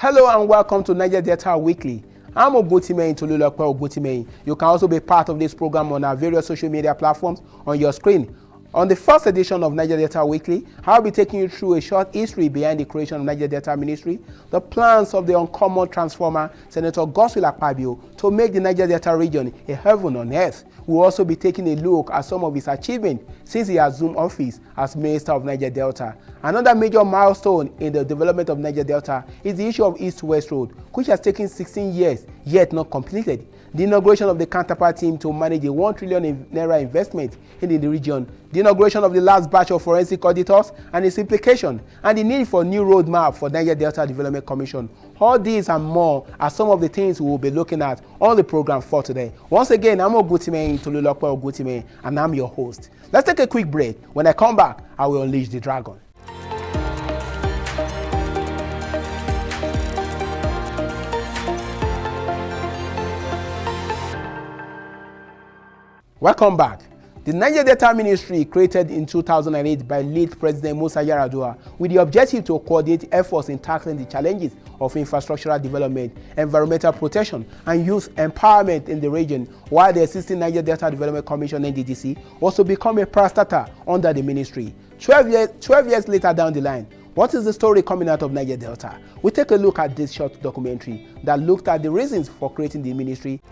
Hello and welcome to Niger Delta Weekly. I'm Ogutimehin Tolulope Ogutimehin. You can also be part of this program on our various social media platforms on your screen. On the first edition of Niger Delta Weekly, I'll be taking you through a short history behind the creation of Niger Delta Ministry, the plans of the uncommon transformer, Senator Godswill Akpabio, to make the Niger Delta region a heaven on earth. We'll also be taking a look at some of his achievements since he assumed office as Minister of Niger Delta. Another major milestone in the development of Niger Delta is the issue of East-West Road, which has taken 16 years, yet not completed. The inauguration of the counterpart team to manage a 1 trillion naira investment in the region, the inauguration of the last batch of forensic auditors and its implication, and the need for a new roadmap for Niger Delta Development Commission. All these and more are some of the things we will be looking at on the program for today. Once again, I'm Ogutimehin Tolulope Ogutimehin, and I'm your host. Let's take a quick break. When I come back, I will unleash the dragon. Welcome back. The Niger Delta Ministry, created in 2008 by late President Musa Yar'Adua, with the objective to coordinate efforts in tackling the challenges of infrastructural development, environmental protection, and youth empowerment in the region, while the existing Niger Delta Development Commission (NDDC) also become a parastatal under the ministry. 12 years later down the line, what is the story coming out of Niger Delta? We take a look at this short documentary that looked at the reasons for creating the ministry.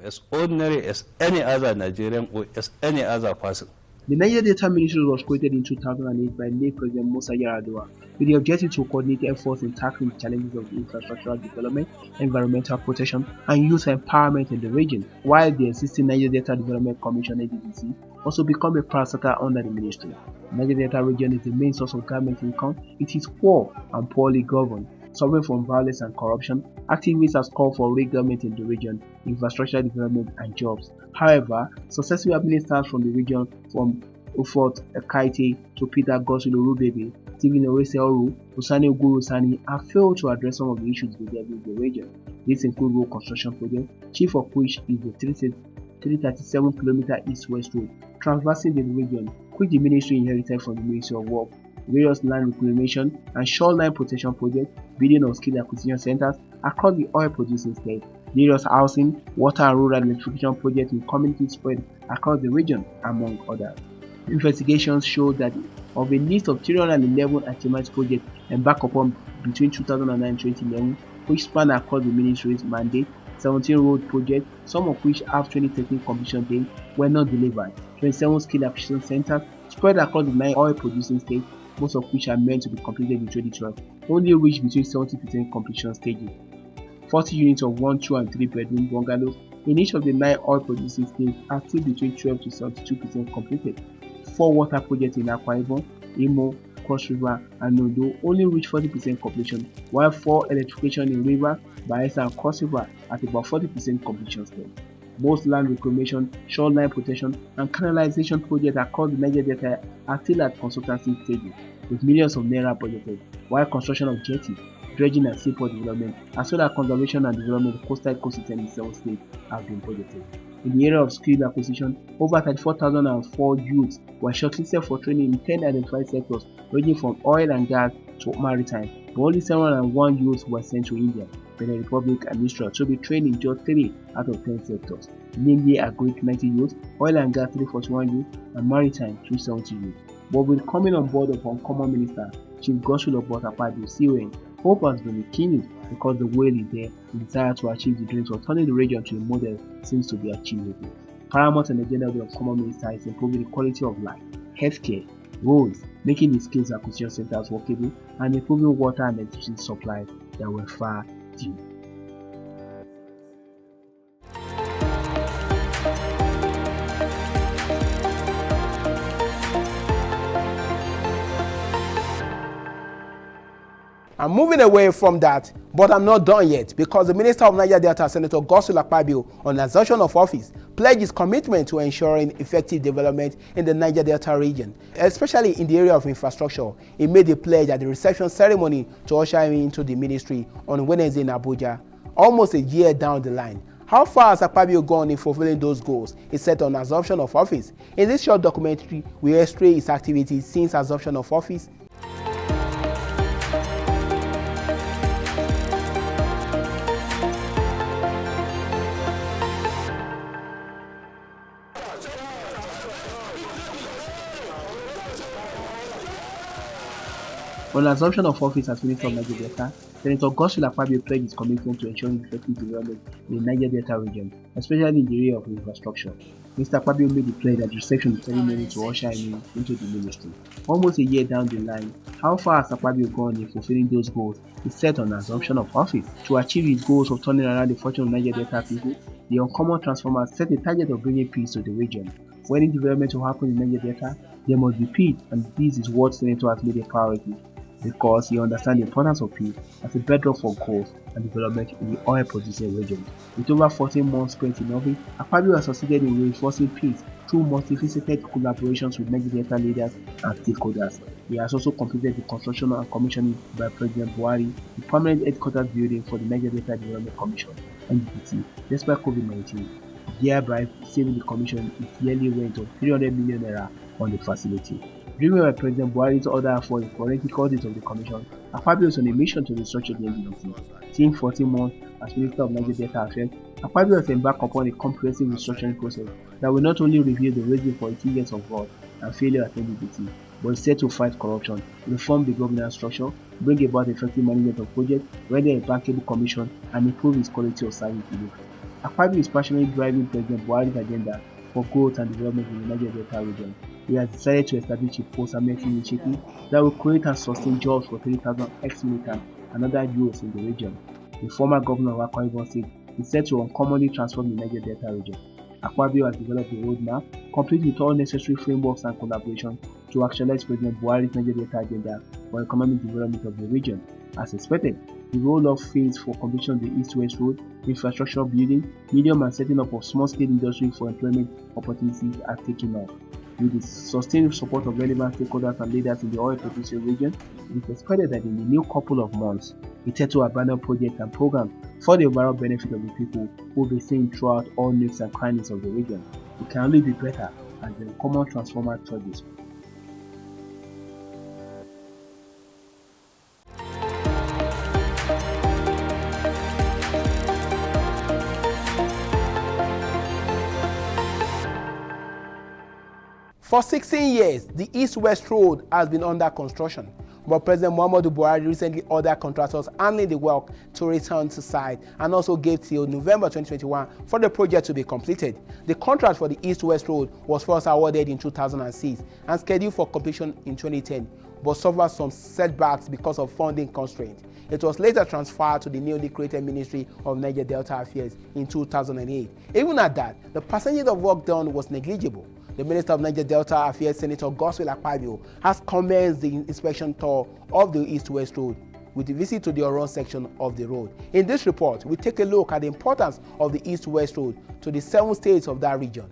As ordinary as any other Nigerian or as any other person. The Niger Delta Ministry was created in 2008 by late President Musa Yar'Adua with the objective to coordinate efforts in tackling the challenges of infrastructural development, environmental protection, and youth empowerment in the region, while the existing Niger Delta Development Commission (NDDC) also become a parastatal under the ministry. The Niger Delta region is the main source of government income. It is poor and poorly governed, suffering from violence and corruption. Activists have called for real government in the region, infrastructure development, and jobs. However, successful ministers from the region, from Ufot Ekaite to Peter Godswill Orubebe, Stephen Owese Oru, Usani Uguru Sani, have failed to address some of the issues within the region. These include road construction projects, chief of which is the 337-kilometer east-west road traversing the region, which the ministry inherited from the Ministry of Work, various land reclamation and shoreline protection projects, building of skill acquisition centers across the oil-producing states, various housing, water and rural electrification projects in communities spread across the region, among others. Investigations show that of a list of 311 achievement projects embarked upon between 2009 and 2011, which span across the ministry's mandate, 17 road projects, some of which have 2013 completion dates, were not delivered. 27 skill acquisition centers spread across the 9 oil-producing states, most of which are meant to be completed in 2012, only reached between 70% completion stages. 40 units of 1, 2 and 3 bedroom bungalows in each of the 9 oil-producing states are still between 12 to 72% completed. 4 water projects in Akwa Ibom, Imo, Cross River and Ondo only reach 40% completion, while 4 electrification in River, Bayelsa and Cross River at about 40% completion stage. Most land reclamation, shoreline protection and canalization projects across the Niger Delta are still at consultancy stages, with millions of naira budgeted, while construction of jetties, dredging and seaport development, as well as conservation and development of coastal ecosystem in 7 states have been budgeted. In the area of skill acquisition, over 34,004 youths were shortlisted for training in 10 identified sectors ranging from oil and gas to maritime, but only 701 youths were sent to India, Benin Republic and Israel to be trained in just 3 out of 10 sectors, namely agric 90 youths, oil and gas 341 youths, and maritime 270 youths. But with coming on board of uncommon minister Chief Godswill Akpabio CON, hope has been rekindled because the will is there. The desire to achieve the dreams of turning the region to a model seems to be achievable. Paramount on the agenda of the uncommon minister is improving the quality of life, healthcare, roads, making the skills acquisition centers workable, and improving water and electricity supplies that were far due. I'm moving away from that, but I'm not done yet, because the Minister of Niger Delta, Senator Godswill Akpabio, on assumption of office, pledged his commitment to ensuring effective development in the Niger Delta region, especially in the area of infrastructure. He made a pledge at the reception ceremony to usher him into the ministry on Wednesday in Abuja. Almost a year down the line, How far has Akpabio gone in fulfilling those goals is set on assumption of office. In this short documentary, we illustrate his activities since assumption of office. On assumption of office as Minister of Niger Delta, Senator Godswill Akpabio pledged his commitment to ensuring effective development in the Niger Delta region, especially in the area of infrastructure. Mr. Akpabio made the pledge at the reception ceremony to usher him into the ministry. Almost a year down the line, how far has Akpabio gone in fulfilling those goals is set on assumption of office. To achieve his goals of turning around the fortune of Niger Delta people, the Uncommon Transformer set a target of bringing peace to the region. For any development to happen in Niger Delta, there must be peace, and this is what Senator has made a priority, because he understands the importance of peace as a bedrock for growth and development in the oil-producing region. With over 14 months spent in office, Akpabio has succeeded in reinforcing peace through multifaceted collaborations with Niger Delta leaders and stakeholders. He has also completed the construction and commissioning by President Buhari the permanent headquarters building for the Niger Delta Development Commission (NDDC), despite COVID-19, thereby saving the commission its yearly rent of 300 million naira on the facility. Driven by President Buhari's order for the forensic audit of the commission, Akpabio is on a mission to restructure the NDDC. Since 14 months as Minister of Niger Delta Affairs, Akpabio has embarked upon a comprehensive restructuring process that will not only reveal the reason for its years of fraud and failure at NDDC, but is set to fight corruption, reform the governance structure, bring about effective management of projects, render a bankable commission, and improve its quality of service delivery. Akpabio is passionately driving President Buhari's agenda for growth and development in the Niger Delta region. He has decided to establish a post-harvest initiative that will create and sustain jobs for 3,000 ex-militants and other youths in the region. The former governor of Akwa Ibom State is set to uncommonly transform the Niger Delta region. Akpabio has developed a roadmap, complete with all necessary frameworks and collaboration to actualize President Buhari's Niger Delta agenda for economic development of the region. As expected, the roll-off phase for completion of the East-West Road, infrastructure building, medium and setting up of small-scale industry for employment opportunities are taken off. With the sustained support of relevant stakeholders and leaders in the oil-producing region, it is expected that in the new couple of months, a total abandoned project and program for the overall benefit of the people will be seen throughout all nooks and crannies of the region. It can only be better as the common transformer charges. For 16 years, the East-West Road has been under construction, but President Muhammadu Buhari recently ordered contractors handling the work to return to site and also gave till November 2021 for the project to be completed. The contract for the East-West Road was first awarded in 2006 and scheduled for completion in 2010, but suffered some setbacks because of funding constraints. It was later transferred to the newly created Ministry of Niger Delta Affairs in 2008. Even at that, the percentage of work done was negligible. The Minister of Niger Delta Affairs, Senator Godswill Akpabio, has commenced the inspection tour of the East-West Road with a visit to the Oron section of the road. In this report, we take a look at the importance of the East-West Road to the 7 states of that region.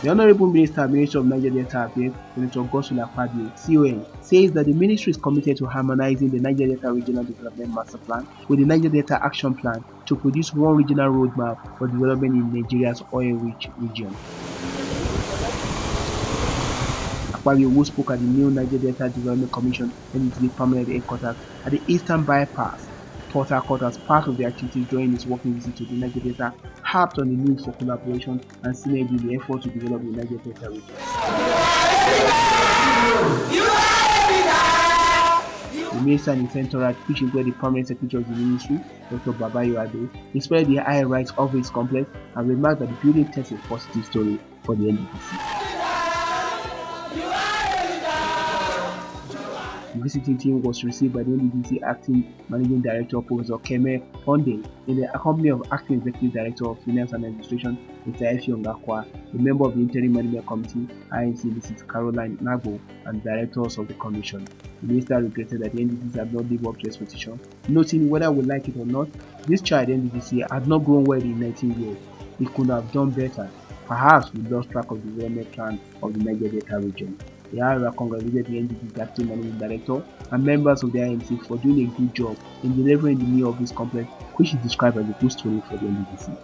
The Honorable Minister of Niger Delta Affairs, Senator Godswill Akpabio, CON, says that the ministry is committed to harmonizing the Niger Delta Regional Development Master Plan with the Niger Delta Action Plan to produce one regional roadmap for development in Nigeria's oil-rich region. Akpabio, who spoke at the new Niger Delta Development Commission NDDC permanent headquarters at the Eastern Bypass, Port Harcourt, as part of the activities during his working visit to the Niger Delta, harped on the need for collaboration and synergy in the effort to develop the Niger Delta region. The minister and his entourage, which included the permanent secretary of the ministry, Dr. Babayo Ado, inspected the high-rise office complex and remarked that the building tells a positive story for the NDDC. The visiting team was received by the NDDC Acting Managing Director, Professor Keme Honde, in the company of Acting Executive Director of Finance and Administration, Mr. Efi Ongakwa, the member of the Interim Management Committee, INC, Mrs. Caroline Nago, and directors of the Commission. The minister regretted that the NDDC had not lived up to expectation, noting whether we like it or not, this child NDDC had not grown well in 19 years. It could have done better. perhaps we lost track of the development plan of the Niger Delta region. They however congratulated the NDDC acting managing director and members of the IMC for doing a good job in delivering the new office complex, which is described as a good story for the NDDC.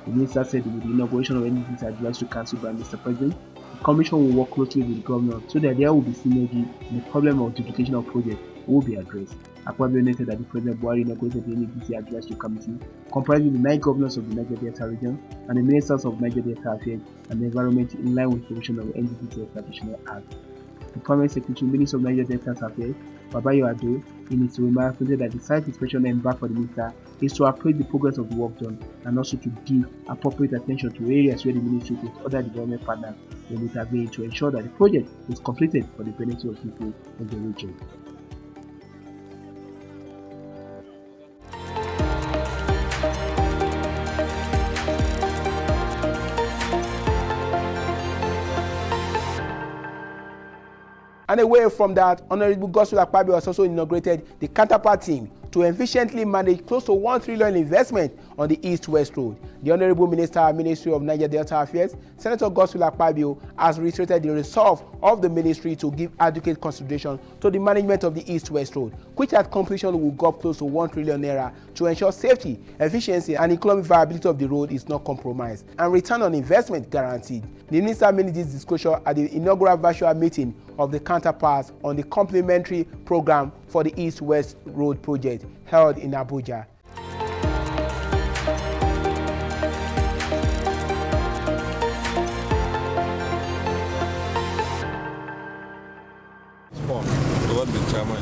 The minister said with the inauguration of NDDC Advisory Council by Mr. President, the Commission will work closely with the governor so that there will be synergy and the problem of duplication of projects will be addressed. Akpabio noted that the President Buhari inaugurated the NDDC Advisory Committee, comprising the 9 governors of the Niger Delta region and the ministers of Niger Delta Affairs and the Environment in line with the provision of the NDDC Establishment Act. The Permanent Secretary, Minister of Niger Delta Affairs, Babayo Ado, in his remarks stated that the site inspection embarked for the minister is to appraise the progress of the work done and also to give appropriate attention to areas where the ministry with other development partners will intervene to ensure that the project is completed for the benefit of people in the region. And away from that, Honorable Godswill Akpabio has also inaugurated the counterpart team to efficiently manage close to 1 trillion investment on the East-West Road. The Honorable Ministry of Niger Delta Affairs, Senator Godswill Akpabio, has reiterated the resolve of the ministry to give adequate consideration to the management of the East-West Road, which at completion will go up close to 1 trillion naira to ensure safety, efficiency, and economic viability of the road is not compromised and return on investment guaranteed. The minister made this disclosure at the inaugural virtual meeting of the counterparts on the complementary program for the East-West Road project held in Abuja.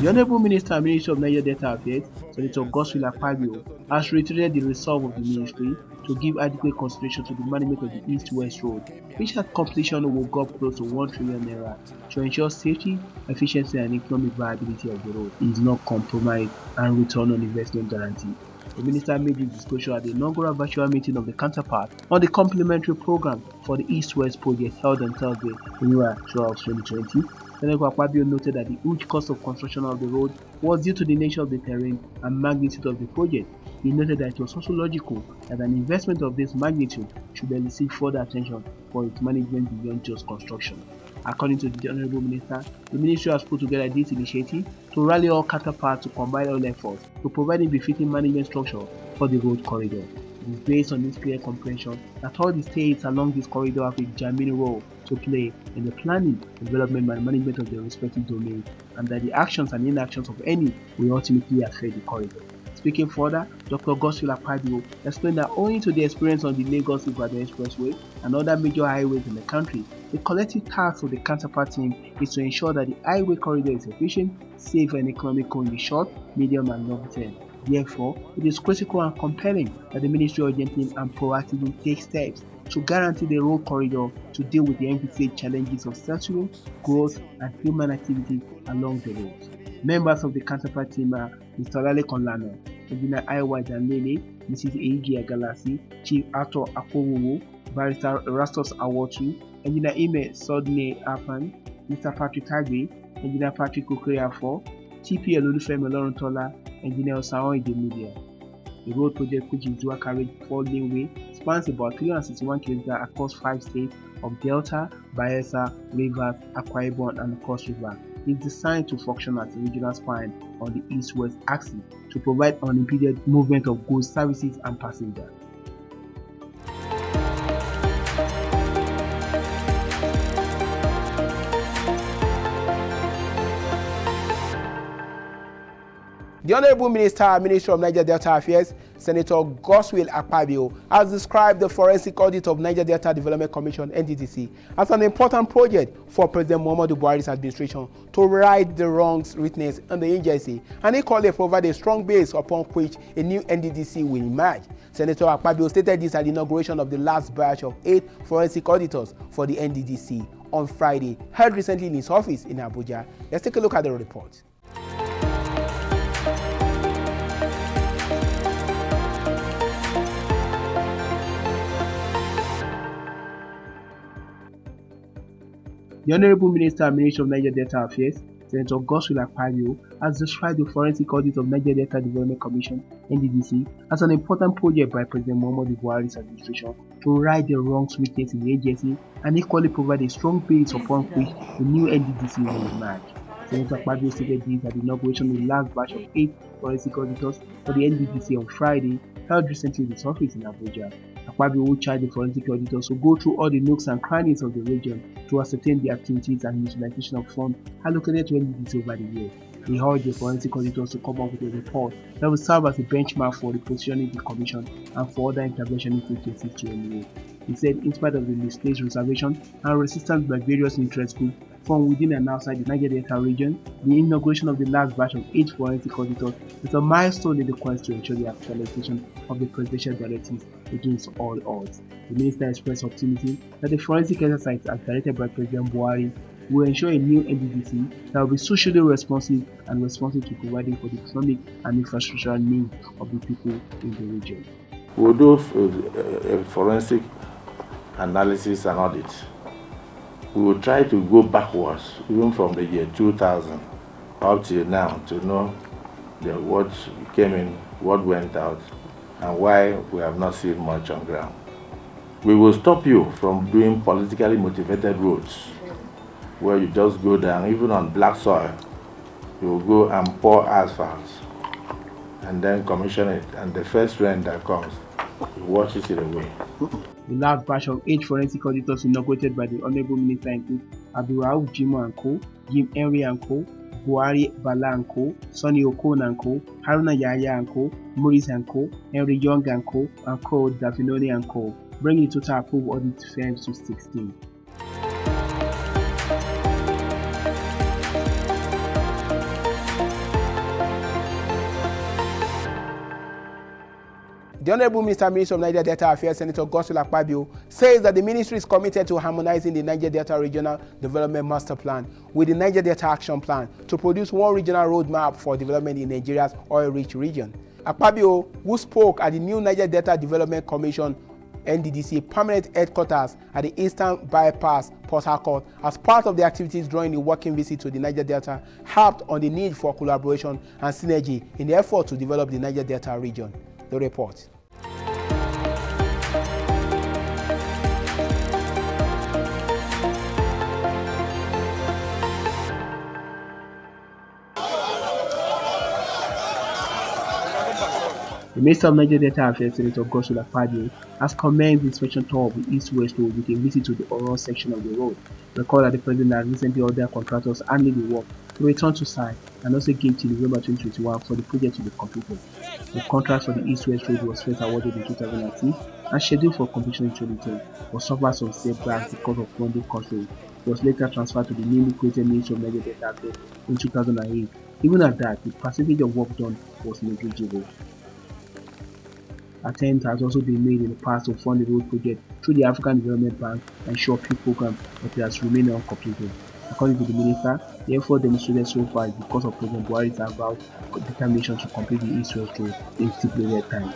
The Honorable Minister and Minister of Niger Delta Affairs, Senator Godswill Akpabio, has reiterated the resolve of the ministry to give adequate consideration to the management of the East-West Road, which at completion will go up close to 1 trillion naira to ensure safety, efficiency, and economic viability of the road is not compromised and return on investment guaranteed. The minister made this disclosure at the inaugural virtual meeting of the counterpart on the complementary program for the East-West project held on Thursday, January 12, 2020. Senator Akpabio noted that the huge cost of construction of the road was due to the nature of the terrain and magnitude of the project. He noted that it was also logical that an investment of this magnitude should elicit further attention for its management beyond just construction. According to the Honorable Minister, the ministry has put together this initiative to rally all counterparts to combine all efforts to provide a befitting management structure for the road corridor. It is based on this clear comprehension that all the states along this corridor have a germane role to play in the planning, development, and management of their respective domains, and that the actions and inactions of any will ultimately affect the corridor. Speaking further, Dr. Godswill Akpabio explained that owing to the experience on the Lagos-Ibadan Expressway and other major highways in the country, the collective task of the counterpart team is to ensure that the highway corridor is efficient, safe, and economical in the short, medium, and long term. Therefore, it is critical and compelling that the ministry urgently and proactively takes steps to guarantee the road corridor to deal with the envisaged challenges of settlement, growth, and human activity along the roads. Members of the counterpart team are Mr. Lale Konlano, Engineer Iwa Janlele, Mrs. Eiji Agalasi, Chief Arthur Akowowo, Barrister Erastus Awotu, Engineer Ime Sodne Afan, Mr. Patrick Agbe, Engineer Patrick Okoyafo, TP Olufemi Oloruntola, Engineer Osaon Idemedia. The road project, which is dual carriage 4-lane way, spans about 361 km across 5 states of Delta, Bayelsa, Rivers, Akwa Ibom, and Cross River. It is designed to function as a regional spine on the east-west axis to provide unimpeded movement of goods, services, and passengers. The Honorable Minister of Niger Delta Affairs, Senator Godswill Akpabio, has described the forensic audit of Niger Delta Development Commission (NDDC) as an important project for President Muhammadu Buhari's administration to right the wrongs witnessed in the agency, and equally provide a strong base upon which a new NDDC will emerge. Senator Akpabio stated this at the inauguration of the last batch of 8 forensic auditors for the NDDC on Friday, held recently in his office in Abuja. Let's take a look at the report. The Honorable Minister and Minister of Niger Delta Affairs, Senator Godswill Akpabio has described the forensic audit of Niger Delta Development Commission (NDDC) as an important project by President Muhammadu Buhari's administration to right the wrongs witnessed in the agency and equally provide a strong base upon which the new NDDC will emerge. Senator Akpabio stated this at the inauguration of the last batch of 8 forensic auditors for the NDDC on Friday, held recently in his office in Abuja. Akpabio will charge the forensic auditors to go through all the nooks and crannies of the region to ascertain the activities and utilization of funds allocated to NDDC over the years. He urged the forensic auditors to come up with a report that will serve as a benchmark for the positioning of the Commission and for other intervention agencies to emulate. He said, in spite of the misplaced reservation and resistance by various interest groups from within and outside the Niger Delta region, the inauguration of the last batch of 8 forensic auditors is a milestone in the quest to ensure the actualization of the presidential directives against all odds. The minister expressed optimism that the forensic exercise, as directed by President Buhari, will ensure a new NDDC that will be socially responsive and responsive to providing for the economic and infrastructural needs of the people in the region. We'll do a forensic analysis and audit. We will try to go backwards, even from the year 2000 up till now, to know what came in, what went out, and why we have not seen much on ground. We will stop you from doing politically motivated roads, where you just go down, even on black soil, you will go and pour asphalt, and then commission it, and the first rain that comes, it washes it away. The last batch of 8 forensic auditors inaugurated by the Honorable Minister include Abdurrauf Jimo and Co., Jim Henry and Co., Buhari Bala and Co., Sonny Okon and Co., Haruna Yahya and Co., Maurice and Co., Henry Young and Co., Dafinoni and Co., bringing the total approved audit firms to 16. The Honorable Minister of Niger Delta Affairs, Senator Godswill Akpabio, says that the ministry is committed to harmonizing the Niger Delta Regional Development Master Plan with the Niger Delta Action Plan to produce one regional roadmap for development in Nigeria's oil-rich region. Akpabio, who spoke at the new Niger Delta Development Commission NDDC permanent headquarters at the Eastern Bypass, Port Harcourt, as part of the activities during the working visit to the Niger Delta, harped on the need for collaboration and synergy in the effort to develop the Niger Delta region. The report. The Minister of Niger Delta Affairs, Senator Godswill Akpabio, has commenced the inspection tour of the East-West Road with a visit to the Oron section of the road. Recall that the President has recently ordered contractors handling the work to return to site and also gave till November 2021 for the project to be completed. The contract for the East-West Road was first awarded in 2006 and scheduled for completion in 2010, but suffered some setbacks because of funding constraints. It was later transferred to the newly created Ministry of Niger Delta Affairs in 2008. Even at that, the percentage of work done was negligible. Attempts has also been made in the past to fund the road project through the African Development Bank and SureP program, but it has remained uncompleted. According to the minister, the effort demonstrated so far is because of President Buhari's avowed determination to complete the East-West Road in stipulated time.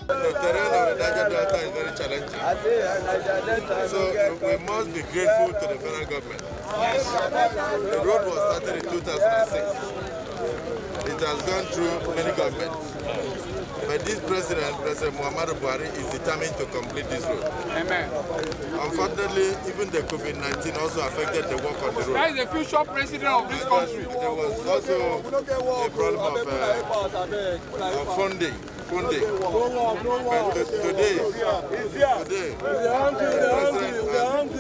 The terrain of the Niger Delta is very challenging. So we must be grateful to the federal government. The road was started in 2006. It has gone through many governments. But this President Muhammadu Buhari, is determined to complete this road. Amen. Unfortunately, even the COVID-19 also affected the work on the road. That is the future president of this country. There was also a problem of funding. But today, the President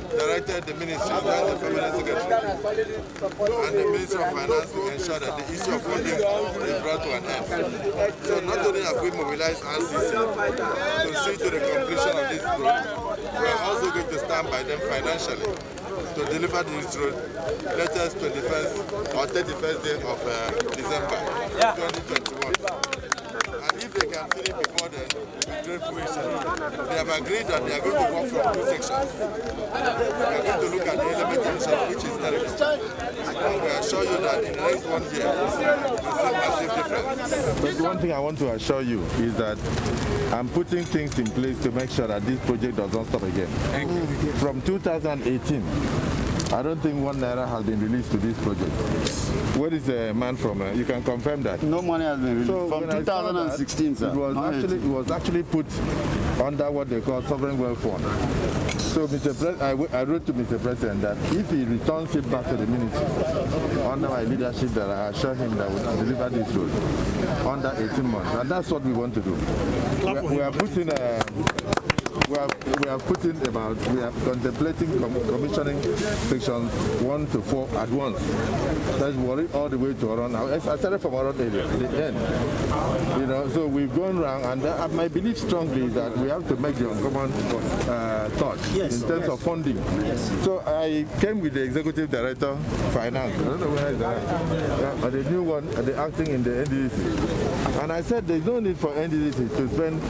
directed the ministry, the permanent secretary, and the Ministry of Finance to ensure that the issue of funding is brought to an end. So not only have we mobilized RCC to see to the completion of this road, we are also going to stand by them financially to deliver this road latest 21st or 31st day of December 2021. And if they can finish before then, great fruition. They have agreed that they are going to work from 2 sections. They are going to look at the element junction, which is terrible. And we assure you that in the next 1 year, you'll see massive difference. But one thing I want to assure you is that I'm putting things in place to make sure that this project does not stop again. Thank you. From 2018, I don't think 1 naira has been released to this project. Where is the man from? You can confirm that. No money has been released from 2016, sir. It was actually put under what they call sovereign wealth fund. So, I wrote to Mr. President that if he returns it back to the ministry under my leadership, that I assure him that we will deliver this road under 18 months, and that's what we want to do. We are putting we are contemplating commissioning sections 1 to 4 at once. That's all the way to Oron. I started from Oron area, the end. You know, so we've gone around, and my belief strongly is that we have to make the uncommon thought in terms of funding. So I came with the executive director, finance. I don't know where is that. The new one, the acting in the NDDC. And I said there's no need for NDDC to spend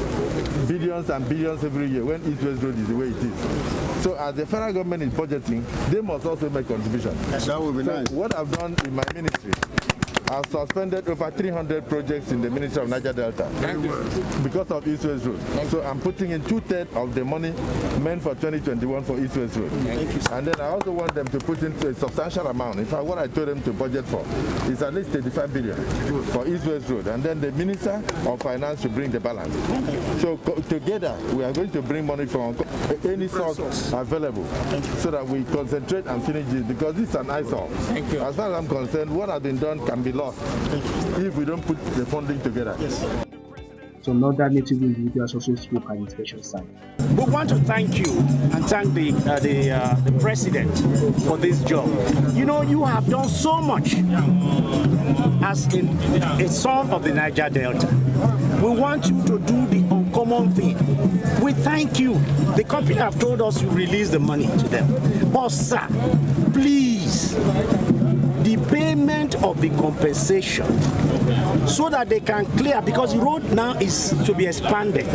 billions and billions every year when East-West Road is the way it is. So as the federal government is budgeting, they must also make contribution. That would be nice. What I've done in my ministry, I've suspended over 300 projects in the Ministry of Niger Delta because of East-West Road. So I'm putting in 2/3 of the money meant for 2021 for East-West Road. And then I also want them to put in a substantial amount. In fact, what I told them to budget for is at least 35 billion for East-West Road. And then the Minister of Finance should bring the balance. So together, we are going to bring money from any source available so that we concentrate and finish this, because this is an eyesore. As far as I'm concerned, what has been done can be lost if we don't put the funding together. So another native individuals also spoke at the inspection site. We want to thank you and thank the president for this job. You know, you have done so much as a son of the Niger Delta. We want you to do the uncommon thing. We thank you. The company have told us you release the money to them. But sir, please, the payment of the compensation so that they can clear, because the road now is to be expanded.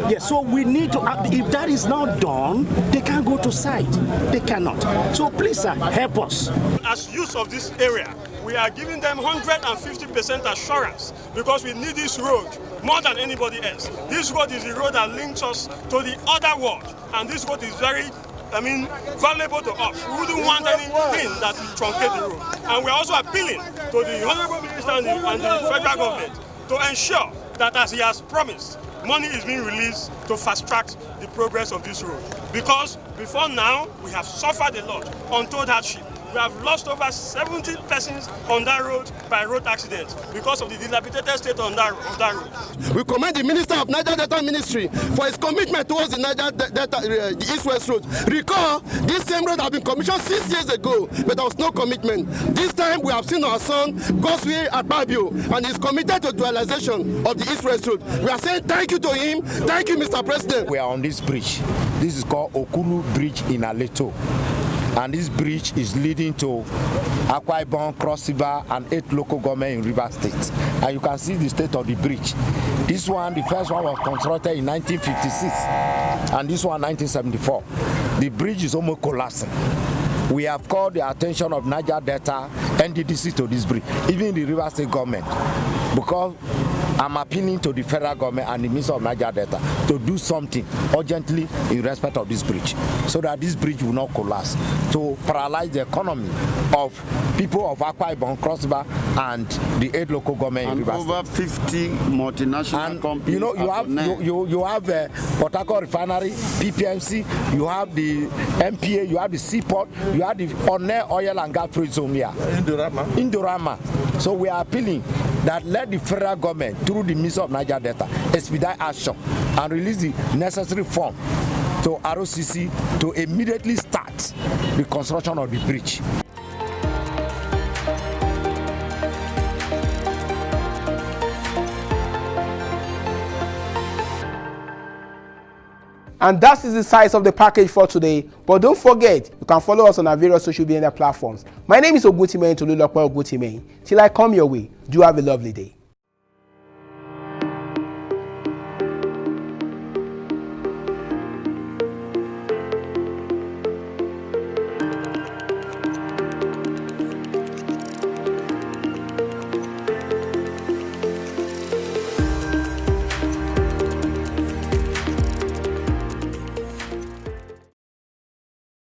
Yes, so we need to, if that is not done, they can't go to site. They cannot. So please, sir, help us. As use of this area, we are giving them 150% assurance because we need this road more than anybody else. This road is the road that links us to the other world, and this road is very valuable to us. We wouldn't want anything that will truncate the road. And we're also appealing to the Honorable Minister and the federal government to ensure that, as he has promised, money is being released to fast-track the progress of this road. Because before now, we have suffered a lot, untold hardship. We have lost over 70 persons on that road by road accidents because of the dilapidated state on that road. We commend the Minister of Niger Delta Ministry for his commitment towards the Niger Delta, the East-West Road. Recall, this same road had been commissioned 6 years ago, but there was no commitment. This time we have seen our son, Gosway Akpabio, and he's committed to dualization of the East-West Road. We are saying thank you to him. Thank you, Mr. President. We are on this bridge. This is called Okulu Bridge in Aleto. And this bridge is leading to Akwa Ibom, Cross River, and 8 local government in River State. And you can see the state of the bridge. This one, the first one was constructed in 1956, and this one 1974. The bridge is almost collapsing. We have called the attention of Niger Delta, NDDC to this bridge, even the River State government, because I'm appealing to the federal government and the Minister of Niger Delta to do something urgently in respect of this bridge, so that this bridge will not collapse, to paralyze the economy of people of Akwa Ibom, Cross River, and the 8 local government in River State. Over 50 multinational companies. You know, you have Port Harcourt Refinery, PPMC, you have the MPA, you have the Seaport, you have the Onne Oil and Gas Free Zone here. Indorama. So we are appealing that let the federal government, through the Minister of Niger Delta, expedite action and release the necessary funds to ROCC to immediately start the construction of the bridge. And that is the size of the package for today. But don't forget, you can follow us on our various social media platforms. My name is Ogutimehin Tolulokpe Ogutimehin. Till I come your way, do have a lovely day.